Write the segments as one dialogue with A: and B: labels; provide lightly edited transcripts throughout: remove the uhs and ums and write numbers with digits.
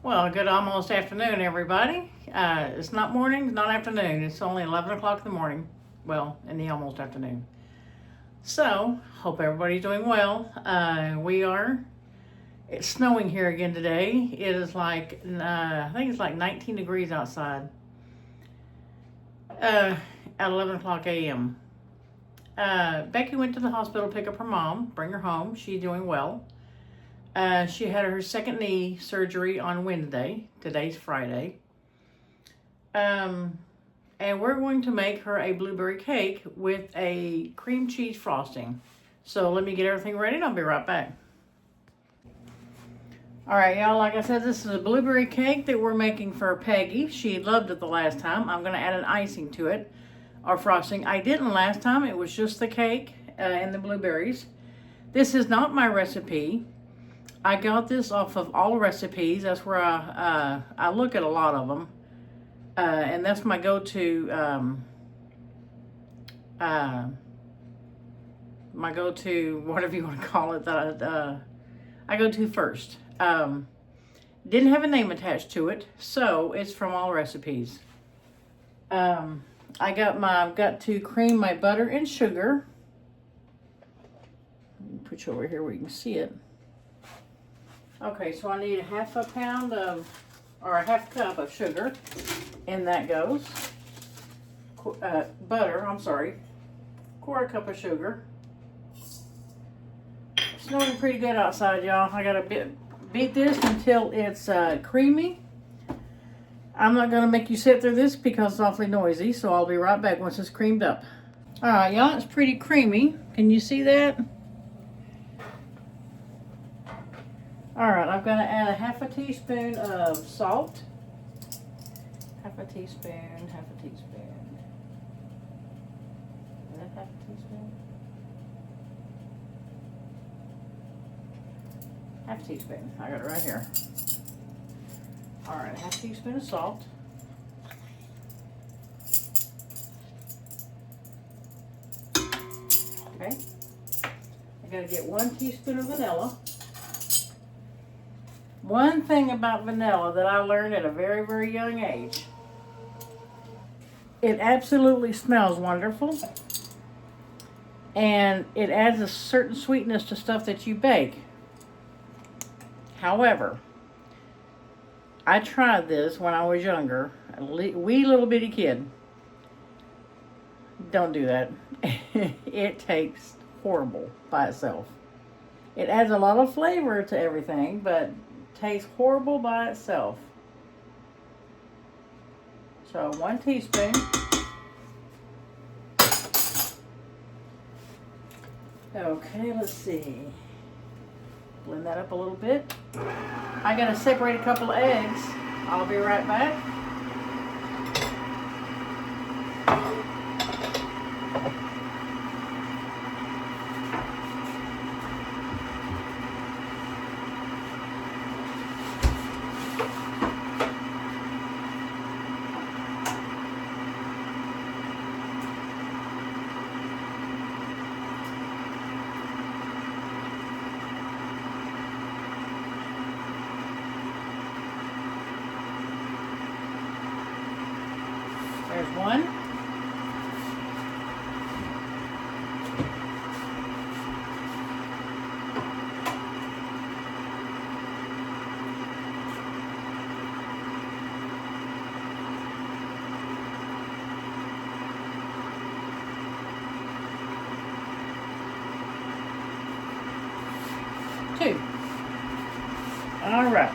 A: Well, good almost afternoon, everybody. It's not morning, not afternoon. It's only 11 o'clock in the morning. Well, in the almost afternoon. So, hope everybody's doing well. We are. It's snowing here again today. It is I think it's like 19 degrees outside at 11 o'clock a.m. Becky went to the hospital to pick up her mom, bring her home. She's doing well. She had her second knee surgery on Wednesday. Today's Friday. And we're going to make her a blueberry cake with a cream cheese frosting. So let me get everything ready and I'll be right back. Alright, y'all, like I said, this is a blueberry cake that we're making for Peggy. She loved it the last time. I'm going to add an icing to it, or frosting. I didn't last time. It was just the cake and the blueberries. This is not my recipe. I got this off of All Recipes. That's where I look at a lot of them. And that's my go-to, whatever you want to call it, that I go to first. Didn't have a name attached to it, so it's from All Recipes. I've got to cream my butter and sugar. Let me put you over here where you can see it. Okay, so I need a half cup of sugar, and that goes. Quarter cup of sugar. It's snowing pretty good outside, y'all. I gotta beat this until it's creamy. I'm not gonna make you sit through this because it's awfully noisy, so I'll be right back once it's creamed up. All right, y'all, it's pretty creamy. Can you see that? All right, I'm going to add a half a teaspoon of salt. Half a teaspoon. Is that half a teaspoon? Half a teaspoon. I got it right here. All right, half a teaspoon of salt. Okay. I got to get 1 teaspoon of vanilla. One thing about vanilla that I learned at a very, very young age, it absolutely smells wonderful, and it adds a certain sweetness to stuff that you bake. However, I tried this when I was younger, a wee little bitty kid. Don't do that. It tastes horrible by itself. It adds a lot of flavor to everything, but tastes horrible by itself. So 1 teaspoon. Okay, let's see. Blend that up a little bit. I gotta separate a couple of eggs. I'll be right back. There's 1. Two. All right.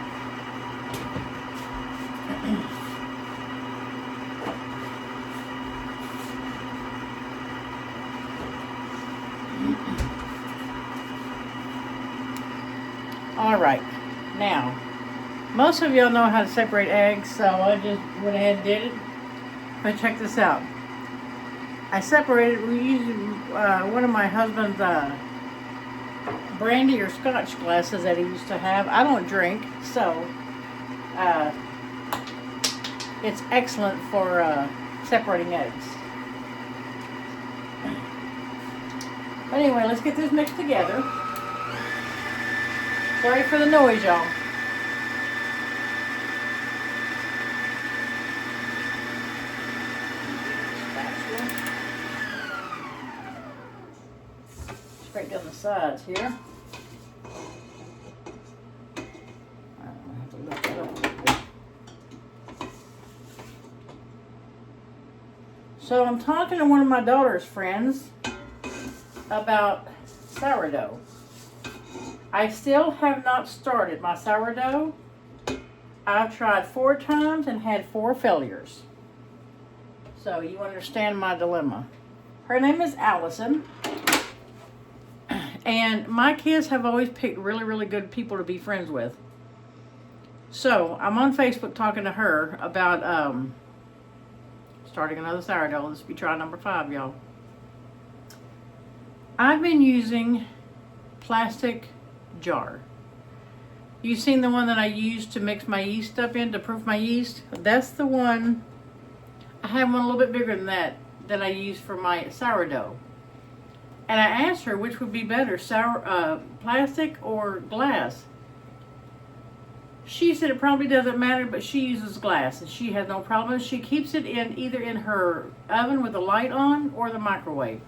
A: All right. Now, most of y'all know how to separate eggs, so I just went ahead and did it. But check this out. I separated. We used one of my husband's brandy or scotch glasses that he used to have. I don't drink, so it's excellent for separating eggs. But anyway, let's get this mixed together. Sorry for the noise, y'all. spatula. Straight down the sides here. I have to lift that up a little bit. So I'm talking to one of my daughter's friends about sourdough. I still have not started my sourdough. I've tried 4 times and had 4 failures. So you understand my dilemma. Her name is Allison. And my kids have always picked really, really good people to be friends with. So I'm on Facebook talking to her about starting another sourdough. This will be try number 5, y'all. I've been using plastic jar. You've seen the one that I used to mix my yeast up in to proof my yeast? That's the one. I have one a little bit bigger than that I use for my sourdough. And I asked her which would be better, plastic or glass. She said it probably doesn't matter, but she uses glass and she has no problem. She keeps it in either in her oven with the light on or the microwave.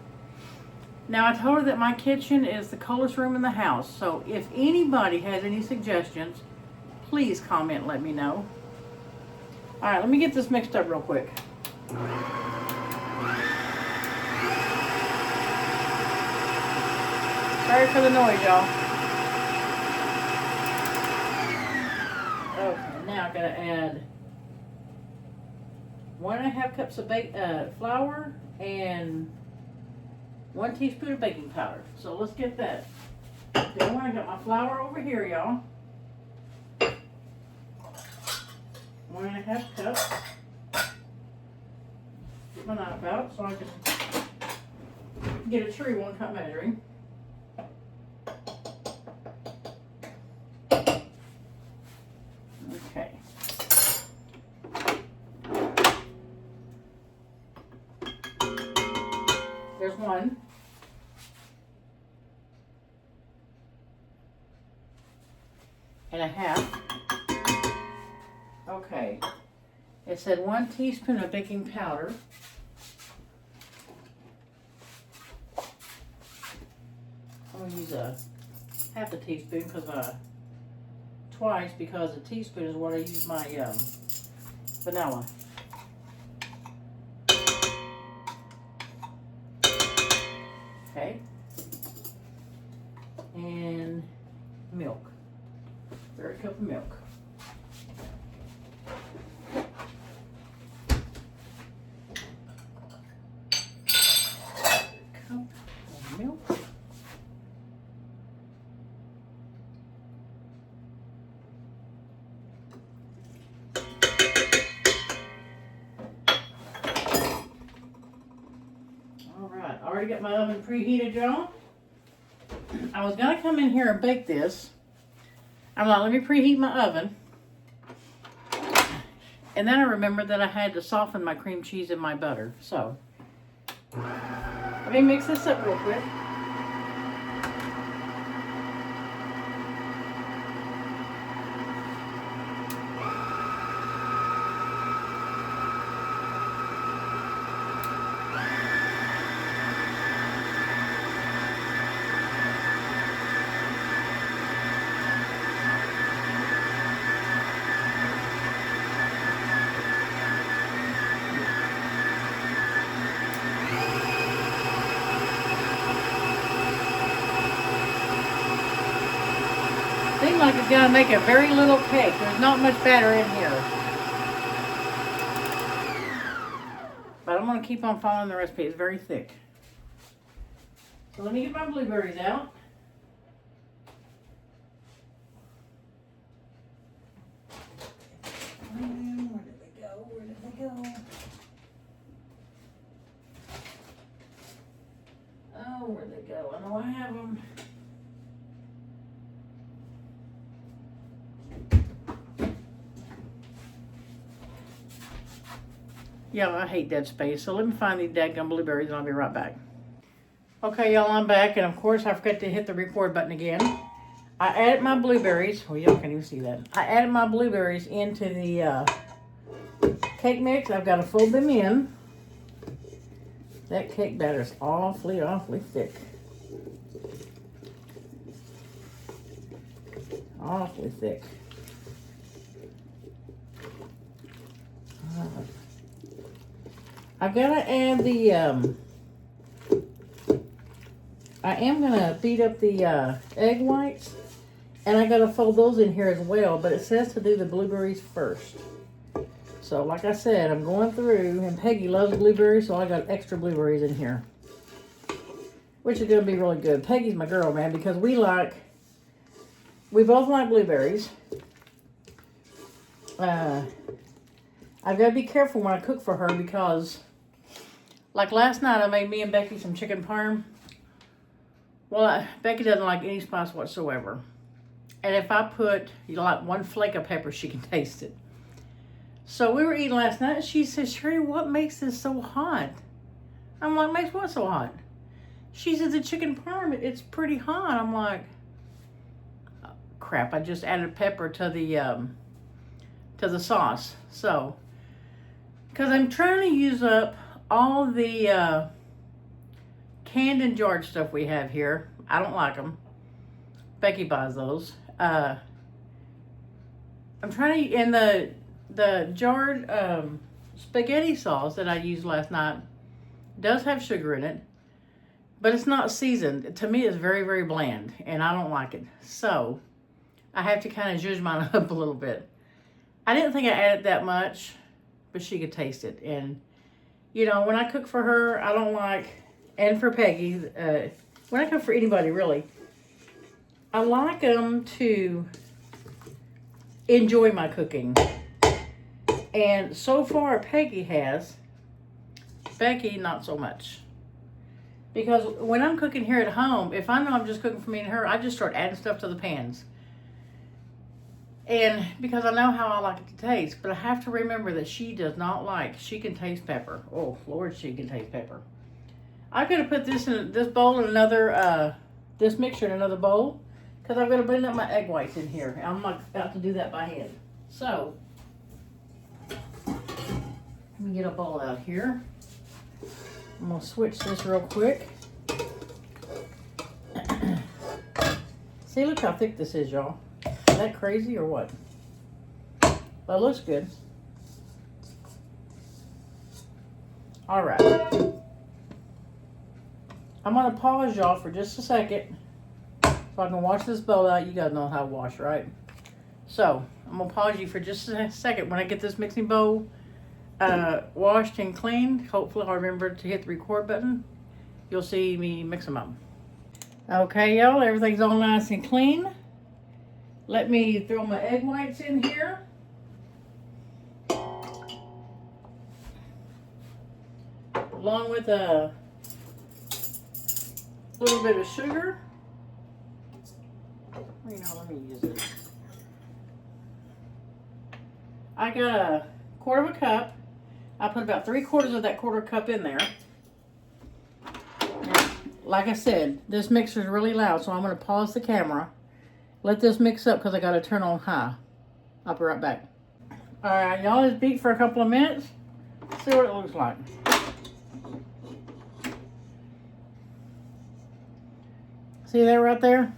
A: Now I told her that my kitchen is the coldest room in the house, so if anybody has any suggestions, please comment and let me know. Alright, let me get this mixed up real quick. Sorry for the noise, y'all. Okay, now I gotta add 1.5 cups of flour and 1 teaspoon of baking powder. So let's get that going. I got my flour over here, y'all. 1.5 cups. Get my knife out so I can get a true 1 cup measuring. Okay. There's 1. And a half. Okay. It said 1 teaspoon of baking powder. I'm going to use a half a teaspoon twice because a teaspoon is what I use my vanilla. Okay. And milk. 1/3 cup of milk. Cup of milk. Alright, I already got my oven preheated, y'all. I was going to come in here and bake this. I'm like, let me preheat my oven. And then I remembered that I had to soften my cream cheese and my butter. So, let me mix this up real quick. Seems like it's gonna make a very little cake. There's not much batter in here. But I'm gonna keep on following the recipe. It's very thick. So let me get my blueberries out. Where did they go? Where did they go? Oh, where'd they go? I know I have them. Yeah, I hate dead space. So let me find these daggum blueberries and I'll be right back. Okay, y'all, I'm back. And of course, I forgot to hit the record button again. I added my blueberries. Well, y'all can't even see that. I added my blueberries into the cake mix. I've got to fold them in. That cake batter is awfully, awfully thick. Awfully thick. I've got to add the, I am going to beat up the egg whites. And I got to fold those in here as well. But it says to do the blueberries first. So like I said, I'm going through. And Peggy loves blueberries. So I got extra blueberries in here. Which is going to be really good. Peggy's my girl, man. Because we both like blueberries. I've got to be careful when I cook for her because, like last night, I made me and Becky some chicken parm. Well, Becky doesn't like any spice whatsoever. And if I put, like one flake of pepper, she can taste it. So we were eating last night, and she said, Sherry, what makes this so hot? I'm like, makes what so hot? She said, the chicken parm, it's pretty hot. I'm like, oh, crap, I just added pepper to the sauce. So, because I'm trying to use up all the canned and jarred stuff we have here. I don't like them. Becky buys those. I'm trying to, and the jarred spaghetti sauce that I used last night does have sugar in it, but it's not seasoned. To me, it's very, very bland, and I don't like it. So, I have to kind of zhuzh mine up a little bit. I didn't think I added that much, but she could taste it. And, you know, when I cook for her, I don't like, and for Peggy, when I cook for anybody, really, I like them to enjoy my cooking. And so far, Peggy has. Becky, not so much. Because when I'm cooking here at home, if I know I'm just cooking for me and her, I just start adding stuff to the pans. And because I know how I like it to taste, but I have to remember that she does not like, she can taste pepper. Oh, Lord, she can taste pepper. I'm going to put this in this bowl in another, this mixture in another bowl. Because I'm going to blend up my egg whites in here. I'm not about to do that by hand. So, let me get a bowl out here. I'm going to switch this real quick. See, look how thick this is, y'all. Is that crazy or what? But it looks good. All right. I'm going to pause y'all for just a second. So I can wash this bowl out. You guys know how to wash, right? So, I'm going to pause you for just a second. When I get this mixing bowl washed and cleaned, hopefully I'll remember to hit the record button. You'll see me mix them up. Okay, y'all, everything's all nice and clean. Let me throw my egg whites in here. Along with a little bit of sugar. You know, let me use this. I got a quarter of a cup. I put about 3/4 of that quarter cup in there. Like I said, this mixer is really loud, so I'm going to pause the camera. Let this mix up because I got to turn on high. I'll be right back. All right, y'all, let's beat for a couple of minutes. See what it looks like. See that right there?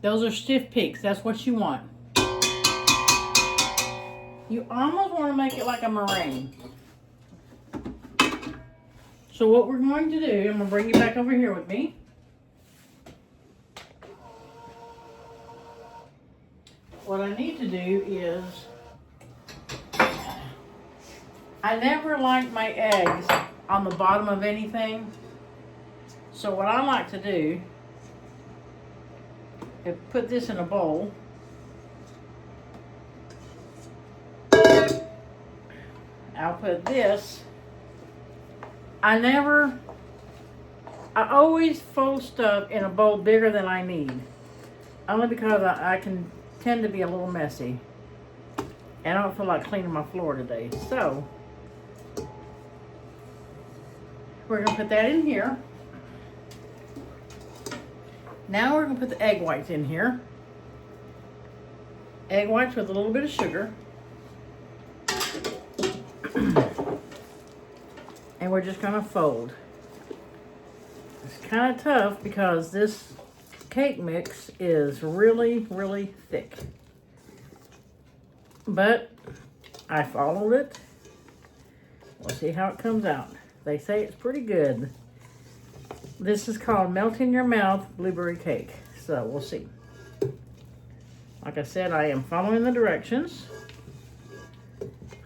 A: Those are stiff peaks. That's what you want. You almost want to make it like a meringue. So what we're going to do, I'm going to bring you back over here with me. What I need to do is, I never like my eggs on the bottom of anything. So what I like to do is put this in a bowl. I'll put this. I always fold stuff in a bowl bigger than I need. Only because I can tend to be a little messy. And I don't feel like cleaning my floor today. So, we're going to put that in here. Now we're going to put the egg whites in here. Egg whites with a little bit of sugar. And we're just gonna fold. It's kind of tough because this cake mix is really, really thick. But I followed it. We'll see how it comes out. They say it's pretty good. This is called Melt in Your Mouth Blueberry Cake. So we'll see. Like I said, I am following the directions.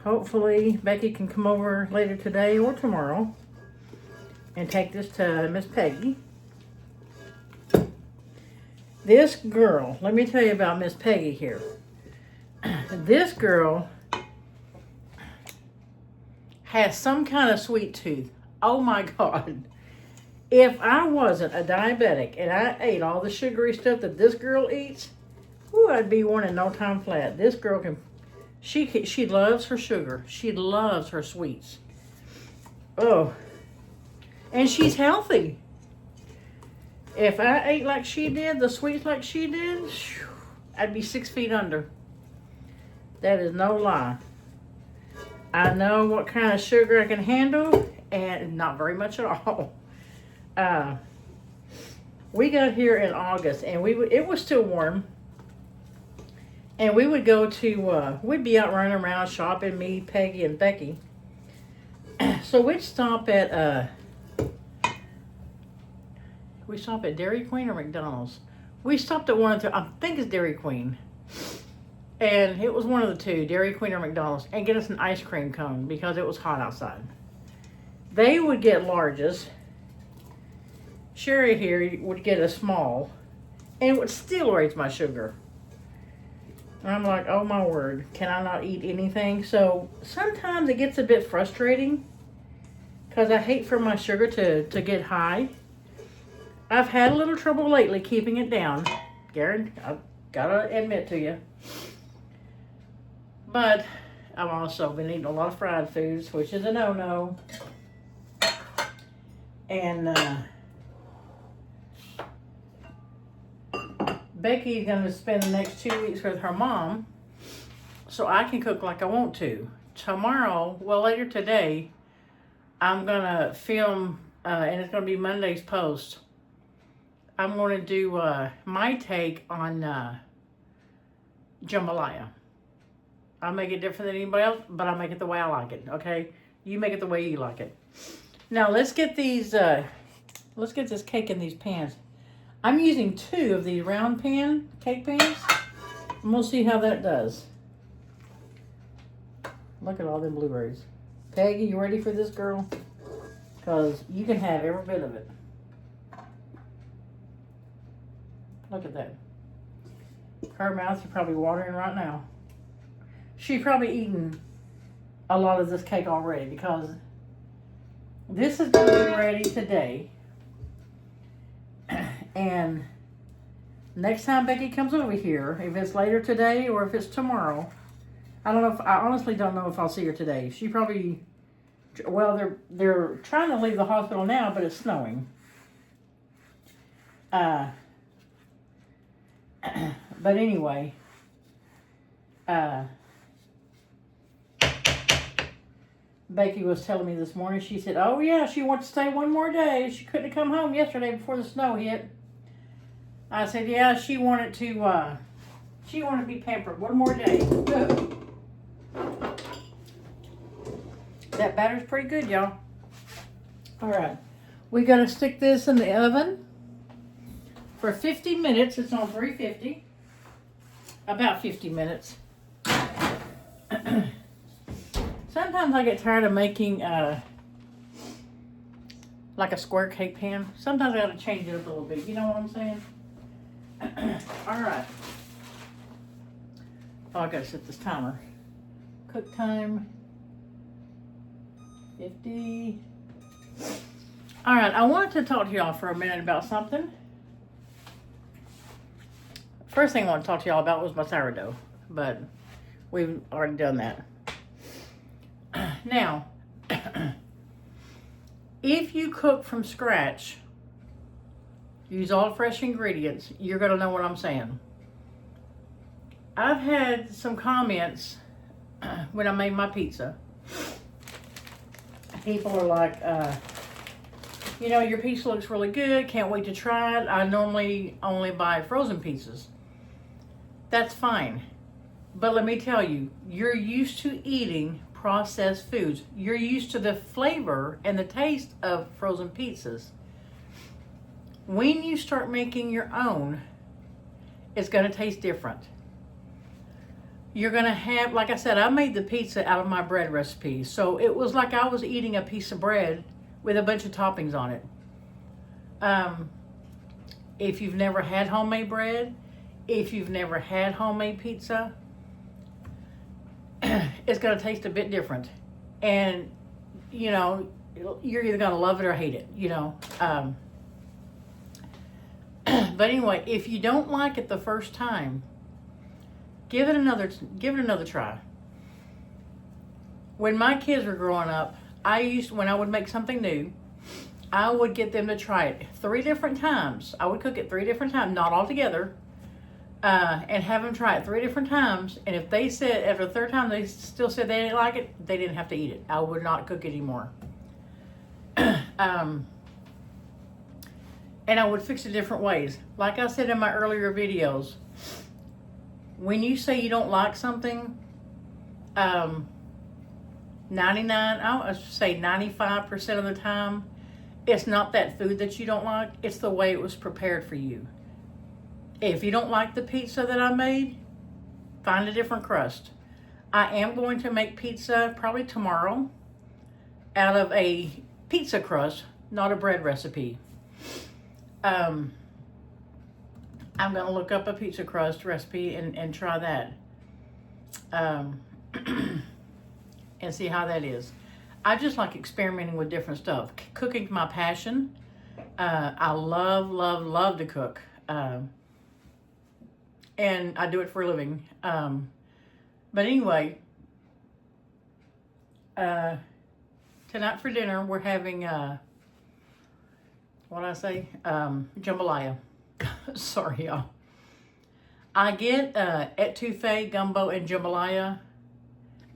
A: Hopefully Becky can come over later today or tomorrow and take this to Miss Peggy. This girl, let me tell you about Miss Peggy here. This girl has some kind of sweet tooth. Oh my God. If I wasn't a diabetic and I ate all the sugary stuff that this girl eats, ooh, I'd be one in no time flat. This girl can, she loves her sugar. She loves her sweets. Oh, and she's healthy. If I ate like she did, the sweets like she did, I'd be 6 feet under. That is no lie. I know what kind of sugar I can handle, and not very much at all. We got here in August, and it was still warm. And we would go to, we'd be out running around shopping, me, Peggy, and Becky. So we'd stop at, we stopped at Dairy Queen or McDonald's. We stopped at one of the, I think it's Dairy Queen. And it was one of the two, Dairy Queen or McDonald's, and get us an ice cream cone because it was hot outside. They would get larges. Sherry here would get a small, and it would still raise my sugar. And I'm like, oh my word, can I not eat anything? So sometimes it gets a bit frustrating because I hate for my sugar to get high. I've had a little trouble lately keeping it down, Garen, I've got to admit to you. But I've also been eating a lot of fried foods, which is a no-no. And Becky's going to spend the next 2 weeks with her mom, so I can cook like I want to. Tomorrow, well, later today, I'm going to film, and it's going to be Monday's post. I'm going to do my take on jambalaya. I'll make it different than anybody else, but I'll make it the way I like it, okay? You make it the way you like it. Now, let's get these, let's get this cake in these pans. I'm using 2 of these round cake pans, and we'll see how that does. Look at all them blueberries. Peggy, you ready for this, girl? Because you can have every bit of it. Look at that. Her mouth is probably watering right now. She's probably eaten a lot of this cake already because this is going to be ready today. And next time Becky comes over here, if it's later today or if it's tomorrow, I honestly don't know if I'll see her today. She probably, well, they're trying to leave the hospital now, but it's snowing. But anyway, Becky was telling me this morning, she said, oh yeah, she wants to stay one more day. She couldn't have come home yesterday before the snow hit. I said, yeah, she wanted to be pampered one more day. That batter's pretty good, y'all. All right, we got to stick this in the oven for 50 minutes. It's on 350, about 50 minutes. Sometimes I get tired of making like a square cake pan. Sometimes I gotta change it up a little bit. You know what I'm saying? All right. Oh, I gotta set this timer. Cook time 50. All right, I wanted to talk to y'all for a minute about something. First thing I want to talk to y'all about was my sourdough, but we've already done that. Now, if you cook from scratch, use all fresh ingredients, you're going to know what I'm saying. I've had some comments when I made my pizza. People are like, you know, your pizza looks really good. Can't wait to try it. I normally only buy frozen pizzas. That's fine. But let me tell you, you're used to eating processed foods. You're used to the flavor and the taste of frozen pizzas. When you start making your own, it's going to taste different. You're going to have, like I said, I made the pizza out of my bread recipe. So it was like I was eating a piece of bread with a bunch of toppings on it. If you've never had homemade bread, if you've never had homemade pizza, it's going to taste a bit different. And, you know, you're either going to love it or hate it, you know. But anyway, if you don't like it the first time, give it another try. When my kids were growing up, when I would make something new, I would get them to try it 3 different times. I would cook it 3 different times, not all together, and have them try it 3 different times. And if they said after the 3rd time they still said they didn't like it, they didn't have to eat it. I would not cook it anymore. And I would fix it different ways. Like I said in my earlier videos, when you say you don't like something, 95% of the time, it's not that food that you don't like, it's the way it was prepared for you. If you don't like the pizza that I made, find a different crust. I am going to make pizza probably tomorrow out of a pizza crust, not a bread recipe. I'm going to look up a pizza crust recipe and try that. And see how that is. I just like experimenting with different stuff. Cooking's my passion. I love to cook. And I do it for a living. But anyway, tonight for dinner, we're having, jambalaya. Sorry, y'all. I get etouffee, gumbo, and jambalaya.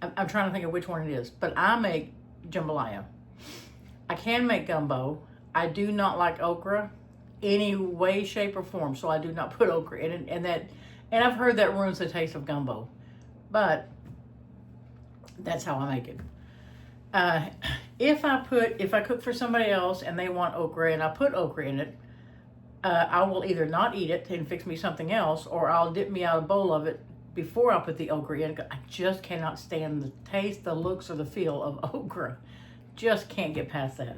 A: I'm trying to think of which one it is, but I make jambalaya. I can make gumbo. I do not like okra any way, shape, or form, so I do not put okra in it, and I've heard that ruins the taste of gumbo, but that's how I make it. If I cook for somebody else and they want okra and I put okra in it, I will either not eat it and fix me something else, or I'll dip me out a bowl of it before I put the okra in. I just cannot stand the taste, the looks, or the feel of okra. Just can't get past that.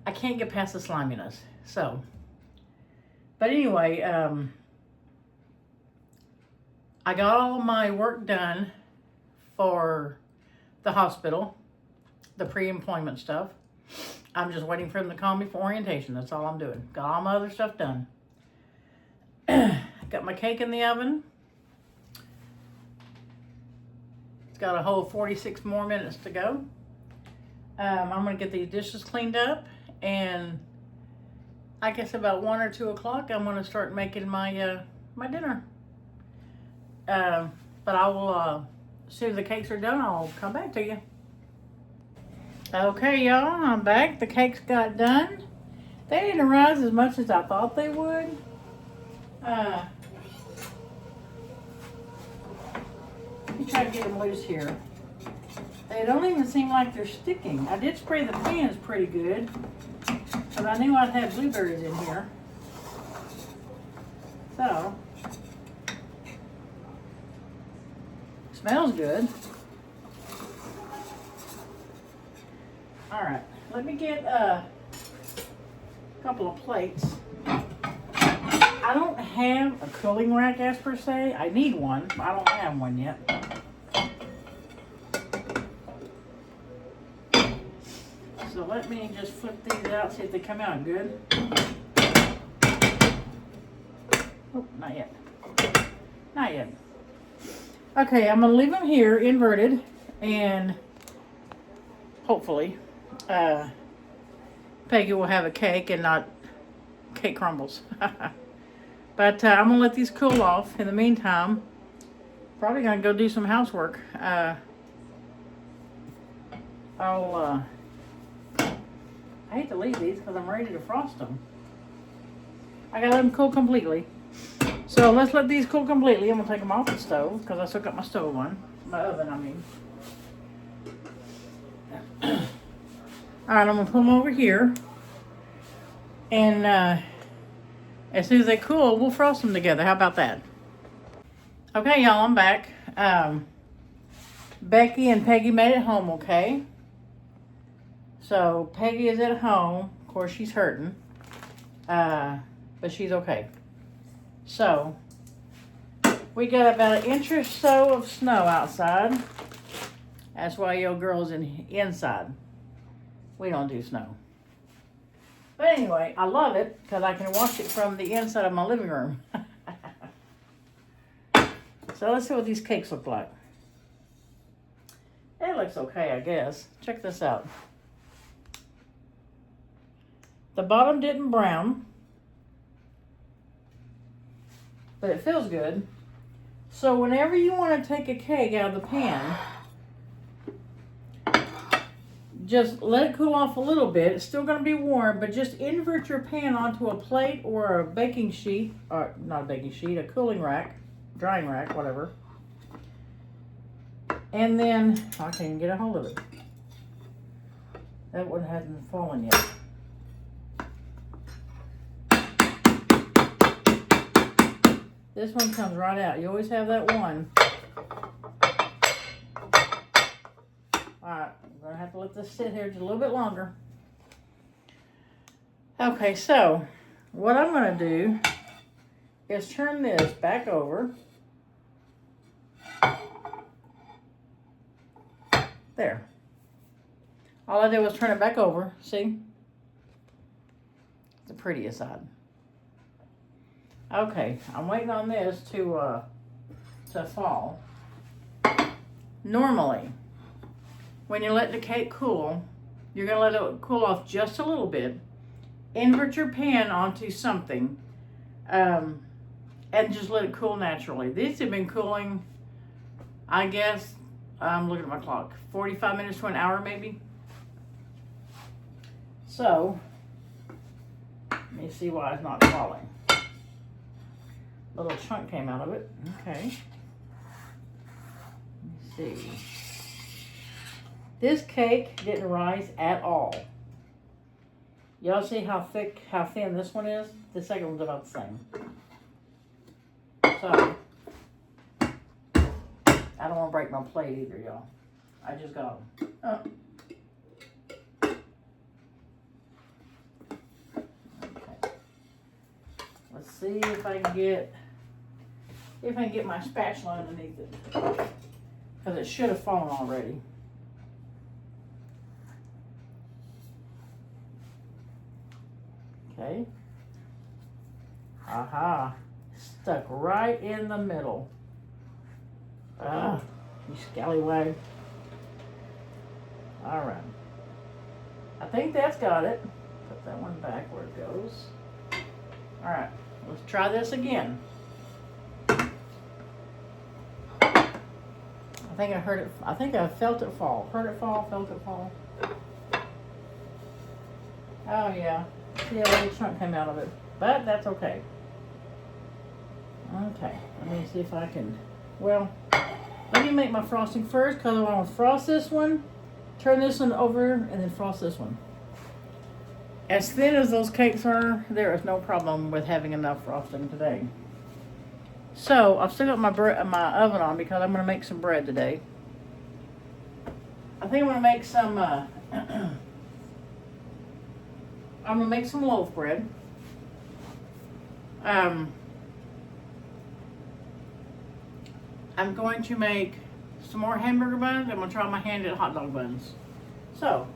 A: I can't get past the sliminess. So, but anyway, I got all my work done for the hospital, the pre-employment stuff. I'm just waiting for them to call me for orientation. That's all I'm doing. Got all my other stuff done. Got my cake in the oven. It's got a whole 46 more minutes to go. I'm going to get these dishes cleaned up, and I guess about 1 or 2 o'clock I'm going to start making my my dinner. But I will, as soon as the cakes are done, I'll come back to you. Okay, y'all, I'm back. The cakes got done. They didn't rise as much as I thought they would. Let me try to get them loose here. They don't even seem like they're sticking. I did spray the pans pretty good, but I knew I'd have blueberries in here. So, smells good. All right, let me get a couple of plates. I don't have a cooling rack as per se. I need one, but I don't have one yet. So let me just flip these out, see if they come out good. Oh, not yet. Not yet. Okay, I'm gonna leave them here inverted, and hopefully Peggy will have a cake and not cake crumbles. But I'm gonna let these cool off. In the meantime, probably gonna go do some housework. I'll I hate to leave these because I'm ready to frost them. I gotta let them cool completely. So let's let these cool completely. I'm gonna take them off the stove because I still got my stove on. My oven, I mean. Alright, I'm gonna put them over here. And as soon as they cool, we'll frost them together. How about that? Okay, y'all, I'm back. Becky and Peggy made it home okay. So Peggy is at home. Of course, she's hurting. But she's okay. So we got about 1 inch or so of snow outside. That's why your girl's inside. We don't do snow. But anyway, I love it because I can watch it from the inside of my living room. So let's see what these cakes look like. It looks okay, I guess. Check this out. The bottom didn't brown, but it feels good. So whenever you want to take a cake out of the pan, just let it cool off a little bit. It's still going to be warm, but just invert your pan onto a plate or a baking sheet, or not a baking sheet, a cooling rack, drying rack, whatever. And then, I can't even get a hold of it. That one hasn't fallen yet. This one comes right out. You always have that one. Alright, I'm going to have to let this sit here just a little bit longer. Okay, so what I'm going to do is turn this back over. There. All I did was turn it back over. See? The prettiest side. Okay, I'm waiting on this to fall. Normally, when you let the cake cool, you're going to let it cool off just a little bit. Invert your pan onto something and just let it cool naturally. These have been cooling, I guess, I'm looking at my clock, 45 minutes to an hour maybe. So, let me see why it's not falling. Little chunk came out of it. Okay. Let me see. This cake didn't rise at all. Y'all see how thick, how thin this one is? The second one's about the same. So, I don't want to break my plate either, y'all. I just got them. Okay. Let's see if I can get my spatula underneath it. Because it should have fallen already. Okay. Aha. Stuck right in the middle. Ah, you scallywag. Alright. I think that's got it. Put that one back where it goes. Alright, let's try this again. I think I heard it. I think I felt it fall. Heard it fall, felt it fall. Oh yeah. See, a little chunk came out of it. But that's okay. Okay, let me see if I can. Well, let me make my frosting first because I want to frost this one, turn this one over, and then frost this one. As thin as those cakes are, there is no problem with having enough frosting today. So, I've still got my oven on because I'm going to make some bread today. I think I'm going to make some, I'm going to make some loaf bread. I'm going to make some more hamburger buns. I'm going to try my hand at hot dog buns. So,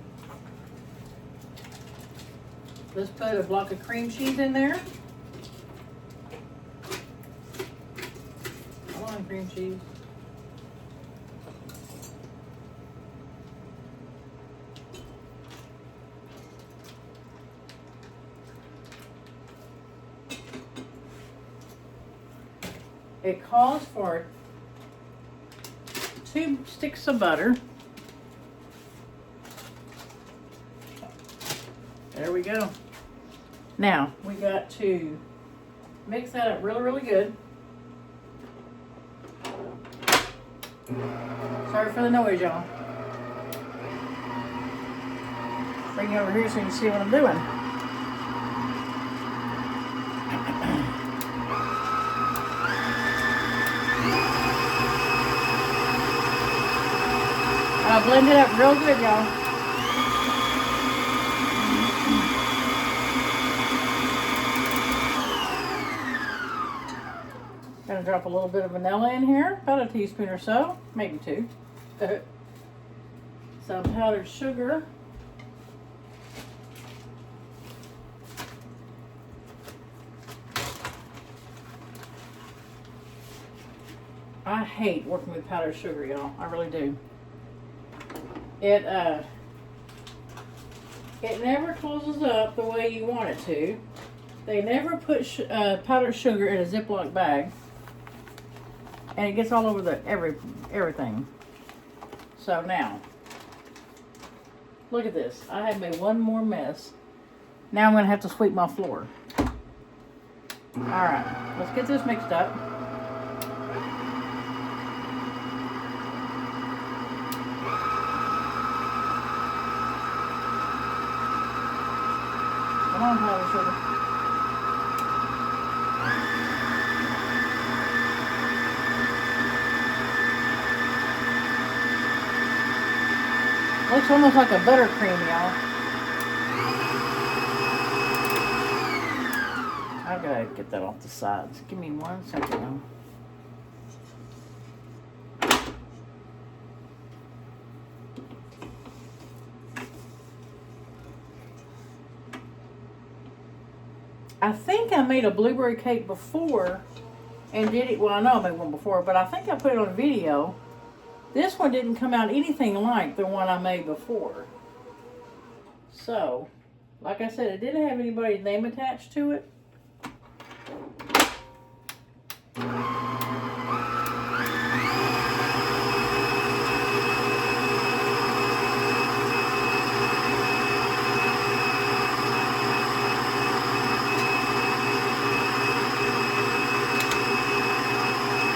A: let's put a block of cream cheese in there. I want cream cheese. It calls for 2 sticks of butter, There we go. Now, we got to mix that up really, really good. Sorry for the noise, y'all. Bring you over here so you can see what I'm doing. I'll blend it up real good, y'all. Gonna drop a little bit of vanilla in here, about a teaspoon or so, maybe 2. Some powdered sugar. I hate working with powdered sugar, y'all. I really do. It never closes up the way you want it to. They never put powdered sugar in a Ziploc bag, and it gets all over the everything. So now, look at this. I have made one more mess. Now I'm gonna have to sweep my floor. All right, let's get this mixed up. Come on, powdered sugar. Looks almost like a buttercream, y'all. I've got to get that off the sides. Give me 1 second now. I think I made a blueberry cake before and did it. Well, I know I made one before, but I think I put it on video. This one didn't come out anything like the one I made before. So, like I said, it didn't have anybody's name attached to it.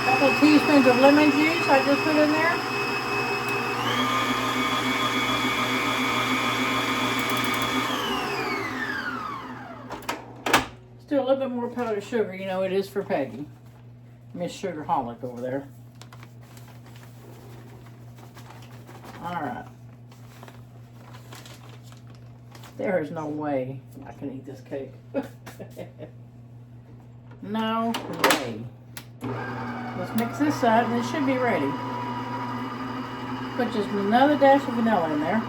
A: Couple teaspoons of lemon juice I just put in there. Let's do a little bit more powdered sugar. You know, it is for Peggy. Miss Sugarholic over there. Alright. There is no way I can eat this cake. No way. Let's mix this up and it should be ready. Put just another dash of vanilla in there.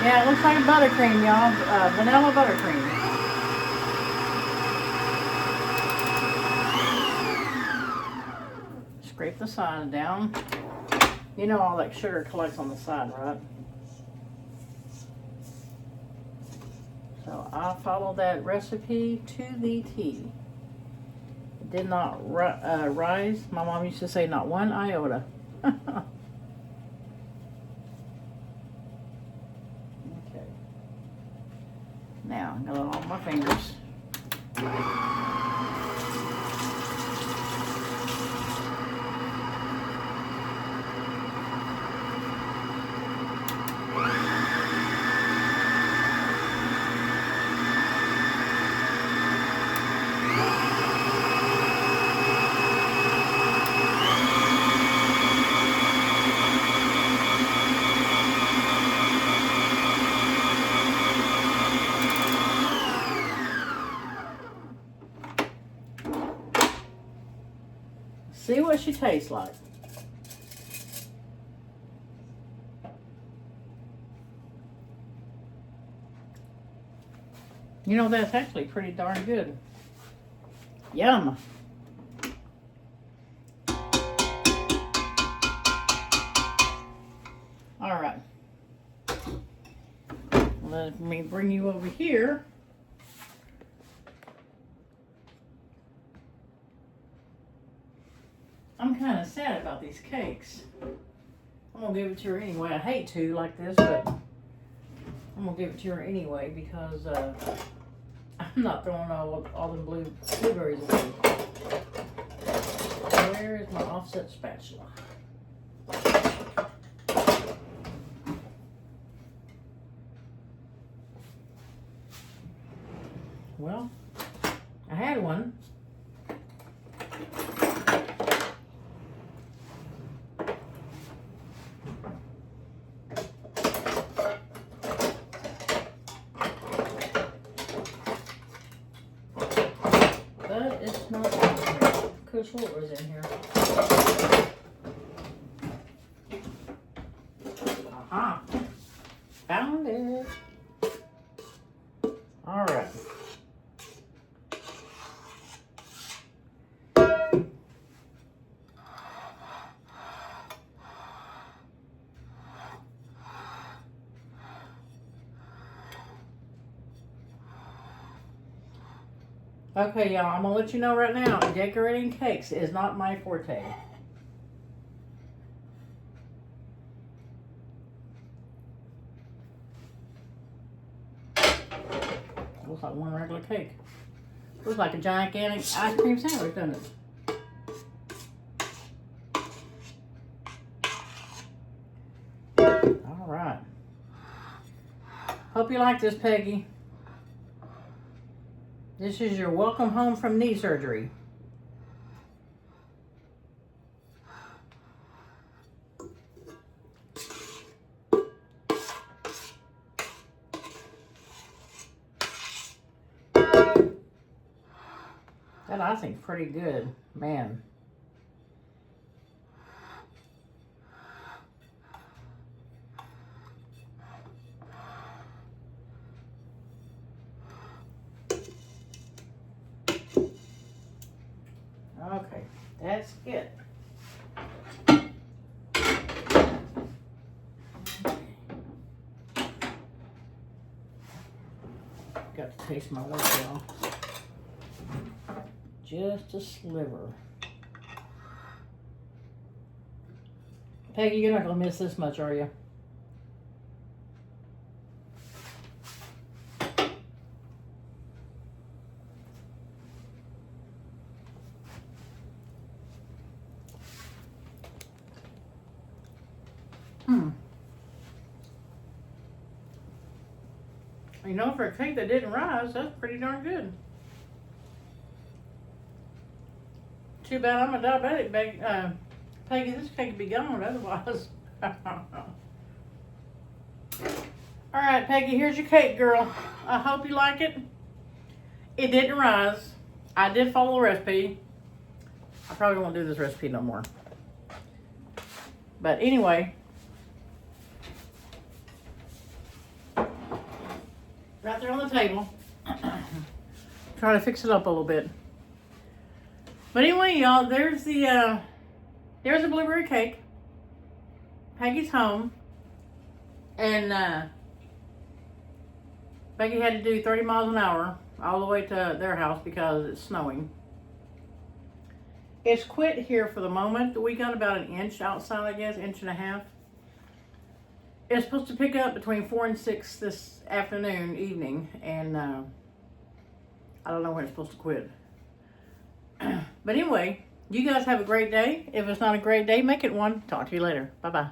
A: Yeah, it looks like buttercream, y'all. Vanilla buttercream. Scrape the side down. You know all that sugar collects on the side, right? So I followed that recipe to the T. It did not rise. My mom used to say not one iota. Okay. Now, I got it on my fingers. See what she tastes like. You know, that's actually pretty darn good. Yum. All right. Let me bring you over here. I'm kind of sad about these cakes. I'm going to give it to her anyway. I hate to like this, but I'm going to give it to her anyway because I'm not throwing all the blueberries away. Where is my offset spatula? Well, I had one. But it's not in here. Could have swore it was in here. Aha! Found it. All right. Okay, y'all, I'm gonna let you know right now, decorating cakes is not my forte. Looks like one regular cake. Looks like a gigantic ice cream sandwich, doesn't it? All right. Hope you like this, Peggy. This is your welcome home from knee surgery. That icing's pretty good, man. Okay, that's it. Got to taste my work, y'all. Just a sliver. Peggy, you're not gonna miss this much, are you? You know, for a cake that didn't rise, that's pretty darn good. Too bad I'm a diabetic, Peggy. This cake would be gone otherwise. All right, Peggy, here's your cake, girl. I hope you like it. It didn't rise. I did follow the recipe. I probably won't do this recipe no more. But anyway, right there on the table. Try to fix it up a little bit. But anyway, y'all, there's the blueberry cake. Peggy's home. And Peggy had to do 30 miles an hour all the way to their house because it's snowing. It's quit here for the moment. We got about an inch outside, I guess, inch and a half. It's supposed to pick up between 4 and 6 this evening, and I don't know when it's supposed to quit. But anyway, you guys have a great day. If it's not a great day, make it one. Talk to you later. Bye-bye.